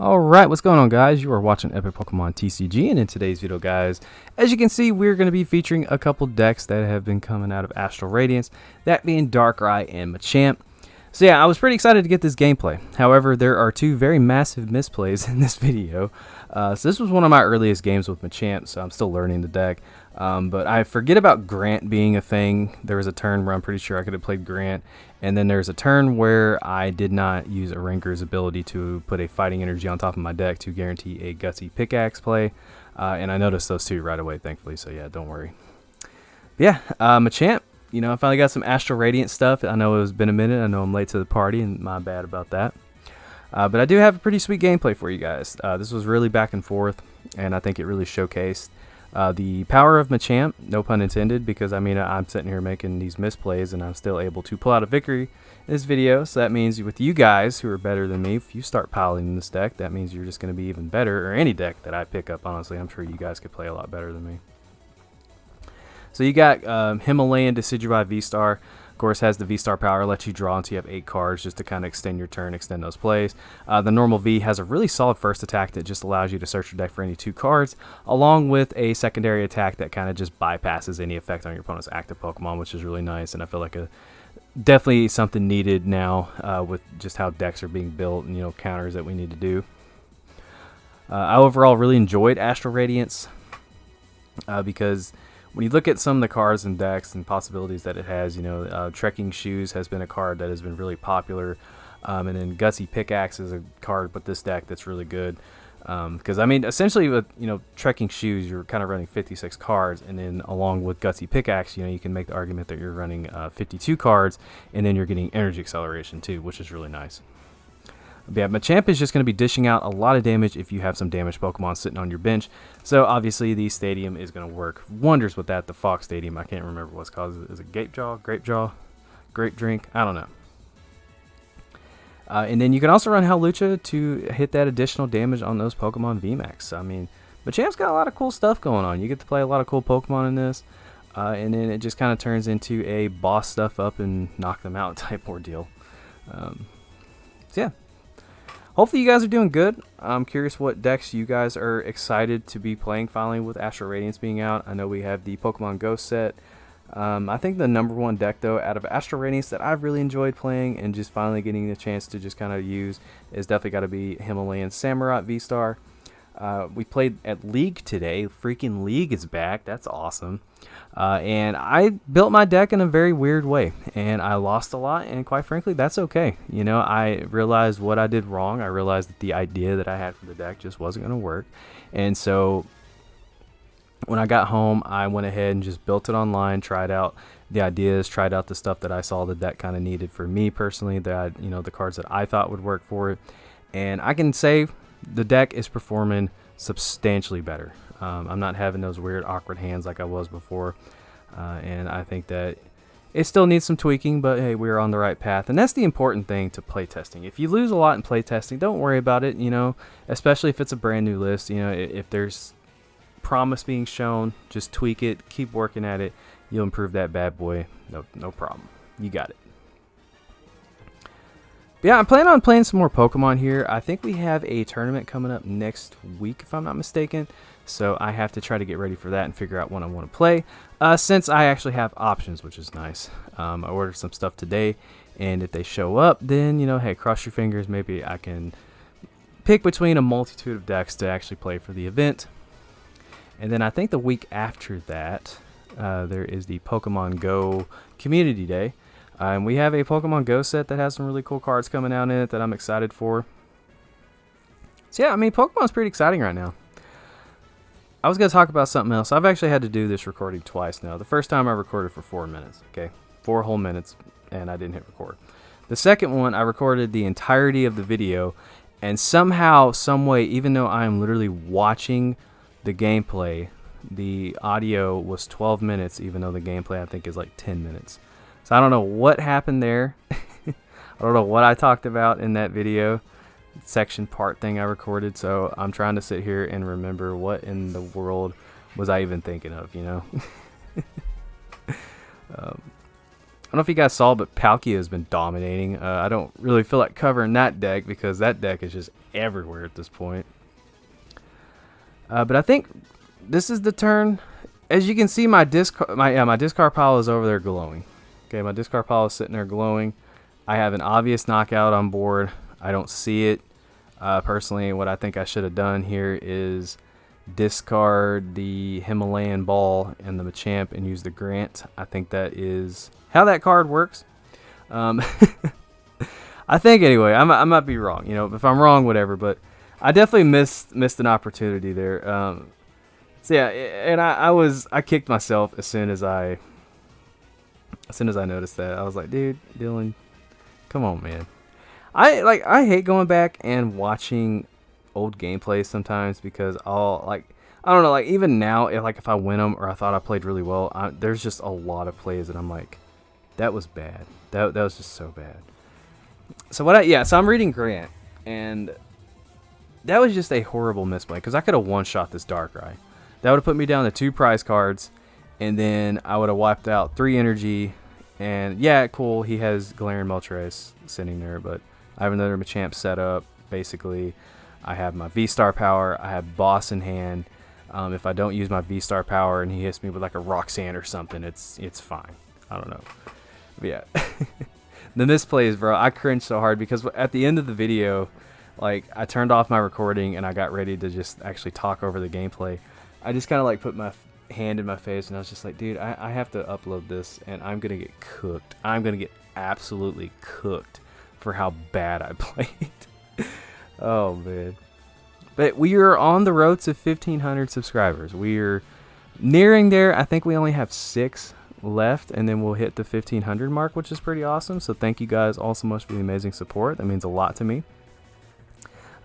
Alright, what's going on, guys? You are watching Epic Pokemon TCG, and in today's video, guys, as you can see, we're going to be featuring a couple decks that have been coming out of Astral Radiance, that being Darkrai and Machamp. So yeah, I was pretty excited to get this gameplay. However, there are two very massive misplays in this video. So this was one of my earliest games with Machamp, so I'm still learning the deck. But I forget about Grant being a thing. There was a turn where I'm pretty sure I could have played Grant, and then there's a turn where I did not use a Ranker's ability to put a Fighting Energy on top of my deck to guarantee a Gutsy Pickaxe play. And I noticed those two right away, thankfully, so yeah, don't worry. But yeah, Machamp. You know, I finally got some Astral Radiant stuff. I know it's been a minute. I know I'm late to the party, and my bad about that. But I do have a pretty sweet gameplay for you guys. This was really back and forth, and I think it really showcased the power of Machamp, no pun intended, because I mean, I'm sitting here making these misplays, and I'm still able to pull out a victory in this video. So that means with you guys who are better than me, if you start piling in this deck, that means you're just going to be even better, or any deck that I pick up, honestly. I'm sure you guys could play a lot better than me. So you got Himalayan Tcg Vstar. Of course, has the Vstar power, lets you draw until you have 8 cards just to kind of extend your turn, extend those plays. The normal V has a really solid first attack that just allows you to search your deck for any 2 cards, along with a secondary attack that kind of just bypasses any effect on your opponent's active Pokemon, which is really nice, and I feel like definitely something needed now with just how decks are being built and, you know, counters that we need to do. I overall really enjoyed Astral Radiance because when you look at some of the cards and decks and possibilities that it has, you know, Trekking Shoes has been a card that has been really popular, and then Gutsy Pickaxe is a card with this deck that's really good, because I mean, essentially with, you know, Trekking Shoes, you're kind of running 56 cards, and then along with Gutsy Pickaxe, you know, you can make the argument that you're running 52 cards, and then you're getting energy acceleration too, which is really nice. But yeah, Machamp is just going to be dishing out a lot of damage if you have some damaged Pokemon sitting on your bench. So obviously the Stadium is going to work wonders with that. The Fox Stadium, I can't remember what's called. Is it Gapejaw? Grapejaw? Grape Drink? I don't know. And then you can also run Hawlucha to hit that additional damage on those Pokemon Vmax. I mean, Machamp's got a lot of cool stuff going on. You get to play a lot of cool Pokemon in this. And then it just kind of turns into a boss stuff up and knock them out type ordeal. So yeah. Hopefully you guys are doing good. I'm curious what decks you guys are excited to be playing finally with Astral Radiance being out. I know we have the Pokemon Go set. I think the #1 deck, though, out of Astral Radiance that I've really enjoyed playing and just finally getting the chance to just kind of use is definitely got to be Himalayan Samurott Vstar. We played at League today. Freaking League is back. That's awesome. And I built my deck in a very weird way, and I lost a lot, and quite frankly, that's okay. You know, I realized what I did wrong. I realized that the idea that I had for the deck just wasn't going to work. And so when I got home, I went ahead and just built it online, tried out the ideas, tried out the stuff that I saw the deck kind of needed for me personally, that, you know, the cards that I thought would work for it. And I can say the deck is performing substantially better. I'm not having those weird awkward hands like I was before, and I think that it still needs some tweaking, but hey, we're on the right path, and that's the important thing to playtesting. If you lose a lot in playtesting, don't worry about it, you know, especially if it's a brand new list. You know, if there's promise being shown, just tweak it, keep working at it, you'll improve that bad boy. No problem. You got it. But yeah, I'm planning on playing some more Pokemon here. I think we have a tournament coming up next week, if I'm not mistaken. So I have to try to get ready for that and figure out what I want to play. Since I actually have options, which is nice. I ordered some stuff today, and if they show up, then, you know, hey, cross your fingers. Maybe I can pick between a multitude of decks to actually play for the event. And then I think the week after that, there is the Pokemon Go Community Day. And we have a Pokemon Go set that has some really cool cards coming out in it that I'm excited for. So yeah, I mean, Pokemon's pretty exciting right now. I was going to talk about something else. I've actually had to do this recording twice now. The first time I recorded for 4 minutes, okay? 4 whole minutes, and I didn't hit record. The second one, I recorded the entirety of the video, and somehow, some way, even though I am literally watching the gameplay, the audio was 12 minutes, even though the gameplay, I think, is like 10 minutes. So I don't know what happened there. I don't know what I talked about in that video section part thing I recorded. So I'm trying to sit here and remember what in the world was I even thinking of, you know. don't know if you guys saw, but Palkia has been dominating. I don't really feel like covering that deck because that deck is just everywhere at this point. But I think this is the turn. As you can see, my discard pile is over there glowing. Okay, my discard pile is sitting there glowing. I have an obvious knockout on board. I don't see it. Personally, what I think I should have done here is discard the Himalayan Ball and the Machamp and use the Grant. I think that is how that card works. I think anyway. I might be wrong. You know, if I'm wrong, whatever. But I definitely missed an opportunity there. So yeah, and I kicked myself as soon as I noticed that. I was like, dude, Dylan, come on, man. I hate going back and watching old gameplays sometimes because I don't know, like even now, if I win them or I thought I played really well, there's just a lot of plays that I'm like, that was bad. That was just so bad. So so I'm reading Grant, and that was just a horrible misplay because I could have one-shot this Darkrai. That would have put me down to 2 prize cards, and then I would have wiped out 3 energy. And yeah, cool, he has Galarian Moltres sitting there, but I have another Machamp set up. Basically, I have my Vstar power. I have Boss in hand. If I don't use my Vstar power and he hits me with like a Roxanne or something, it's fine. I don't know. But yeah, the misplays, bro. I cringed so hard because at the end of the video, like I turned off my recording and I got ready to just actually talk over the gameplay. I just kind of like put my hand in my face and I was just like, dude, I have to upload this and I'm gonna get cooked. I'm gonna get absolutely cooked for how bad I played. Oh man. But we are on the road to 1,500 subscribers. We are nearing there. I think we only have 6 left, and then we'll hit the 1,500 mark, which is pretty awesome. So thank you guys all so much for the amazing support. That means a lot to me.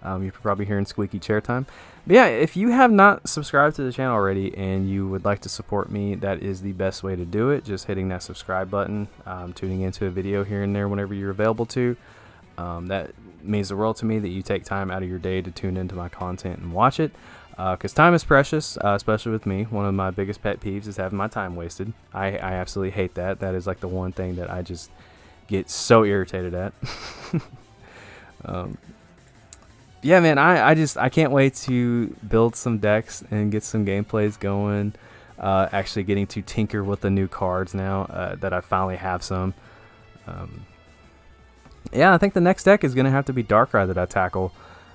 You're probably hearing squeaky chair time. But yeah, if you have not subscribed to the channel already and you would like to support me, that is the best way to do it. Just hitting that subscribe button, tuning into a video here and there whenever you're available to. That means the world to me that you take time out of your day to tune into my content and watch it. Because time is precious, especially with me. One of my biggest pet peeves is having my time wasted. I absolutely hate that. That is like the one thing that I just get so irritated at. Yeah, man, I can't wait to build some decks and get some gameplays going. Actually getting to tinker with the new cards now that I finally have some. Yeah, I think the next deck is going to have to be Darkrai that I tackle.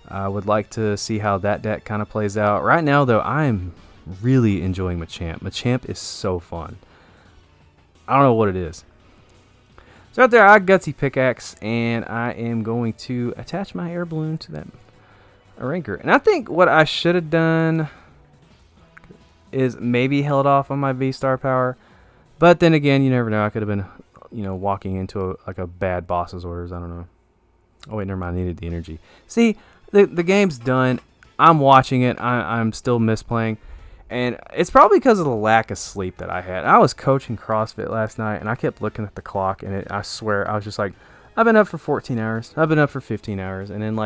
I would like to see how that deck kind of plays out. Right now, though, I'm really enjoying Machamp. Machamp is so fun. I don't know what it is. So out there, I got Gutsy Pickaxe, and I am going to attach my air balloon to that Ranker. And I think what I should have done is maybe held off on my V-Star power. But then again, you never know. I could have been, walking into a bad boss's orders. I don't know. Oh, wait, never mind. I needed the energy. See, the game's done. I'm watching it. I'm still misplaying. And it's probably because of the lack of sleep that I had. I was coaching CrossFit last night, and I kept looking at the clock, and I swear, I was just like, I've been up for 14 hours. I've been up for 15 hours. And then,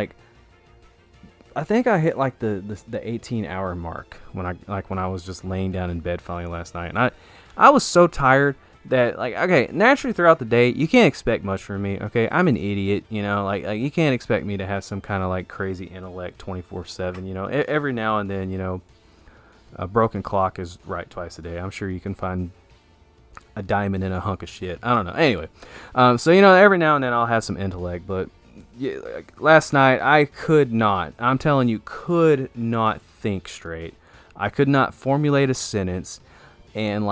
I think I hit, the 18-hour mark when I was just laying down in bed finally last night. And I was so tired that, okay, naturally throughout the day, you can't expect much from me, okay? I'm an idiot, you can't expect me to have some kind of, crazy intellect 24/7, Every now and then, a broken clock is right twice a day. I'm sure you can find a diamond in a hunk of shit. I don't know. Anyway, so, every now and then I'll have some intellect, but yeah, last night I could not think straight. I could not formulate a sentence, and,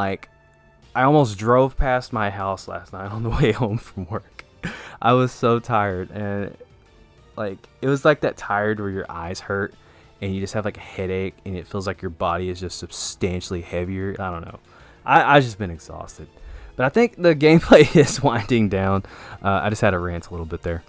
I almost drove past my house last night on the way home from work. I was so tired, and it was that tired where your eyes hurt and you just have a headache and it feels like your body is just substantially heavier. I don't know. I've just been exhausted. But I think the gameplay is winding down. I just had a rant a little bit there.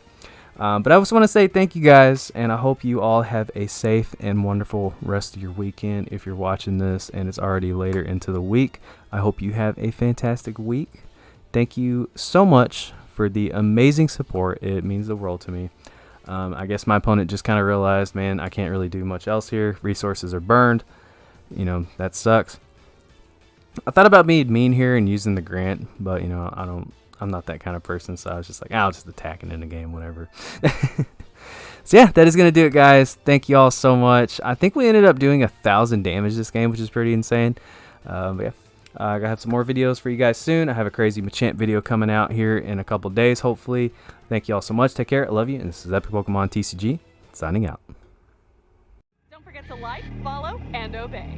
But I just want to say thank you guys, and I hope you all have a safe and wonderful rest of your weekend. If you're watching this and it's already later into the week, I hope you have a fantastic week. Thank you so much for the amazing support. It means the world to me. I guess my opponent just kind of realized, man, I can't really do much else here. Resources are burned. That sucks. I thought about being mean here and using the Grant, but I I'm not that kind of person, so I was just like, I'll just attack it in the game, whatever. So yeah, that is going to do it, guys. Thank you all so much. I think we ended up doing 1,000 damage this game, which is pretty insane. But yeah, I'm going to have some more videos for you guys soon. I have a crazy Machamp video coming out here in a couple days, hopefully. Thank you all so much. Take care. I love you. And this is Epic Pokemon TCG, signing out. Don't forget to like, follow, and obey.